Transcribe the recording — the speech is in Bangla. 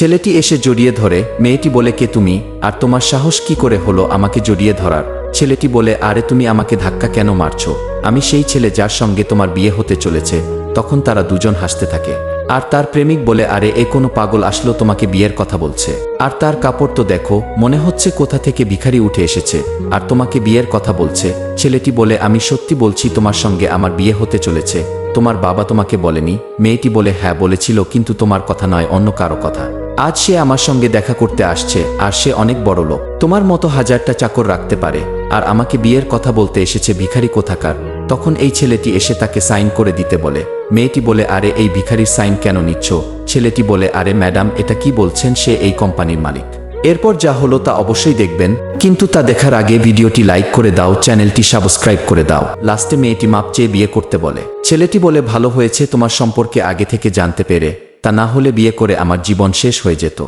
ছেলেটি এসে জড়িয়ে ধরে। মেয়েটি বলে, কে তুমি, আর তোমার সাহস কি করে হলো আমাকে জড়িয়ে ধরার? ছেলেটি বলে, আরে তুমি আমাকে ধাক্কা কেন মারছো? আমি সেই ছেলে যার সঙ্গে তোমার বিয়ে হতে চলেছে। তখন তারা দুজন হাসতে থাকে। আর তার প্রেমিক বলে, আরে এ কোনো পাগল আসলো তোমাকে বিয়ের কথা বলছে। আর তার কাপড় তো দেখো, মনে হচ্ছে কোথা থেকে ভিখারি উঠে এসেছে, আর তোমাকে বিয়ের কথা বলছে। ছেলেটি বলে, আমি সত্যি বলছি তোমার সঙ্গে আমার বিয়ে হতে চলেছে। তোমার বাবা তোমাকে বলেনি? মেয়েটি বলে, হ্যাঁ বলেছিল, কিন্তু তোমার কথা নয়, অন্য কারো কথা। আজ সে আমার সঙ্গে দেখা করতে আসছে, আর সে অনেক বড় লোক, তোমার মতো 1000টা চাকর রাখতে পারে, আর আমাকে বিয়ের কথা বলতে এসেছে ভিখারি কোথাকার। তখন এই ছেলেটি এসে তাকে সাইন করে দিতে বলে। মেয়েটি বলে, আরে এই ভিখারির সাইন কেন নিচ্ছ? ছেলেটি বলে, আরে ম্যাডাম এটা কি বলছেন, সে এই কোম্পানির মালিক। এরপর যা হলো তা অবশ্যই দেখবেন, কিন্তু তা দেখার আগে ভিডিওটি লাইক করে দাও, চ্যানেলটি সাবস্ক্রাইব করে দাও। লাস্টে মেয়েটি মাপ চেয়ে বিয়ে করতে বলে। ছেলেটি বলে, ভালো হয়েছে তোমার সম্পর্কে আগে থেকে জানতে পেরে, তা না হলে বিয়ে করে আমার জীবন শেষ হয়ে যেত।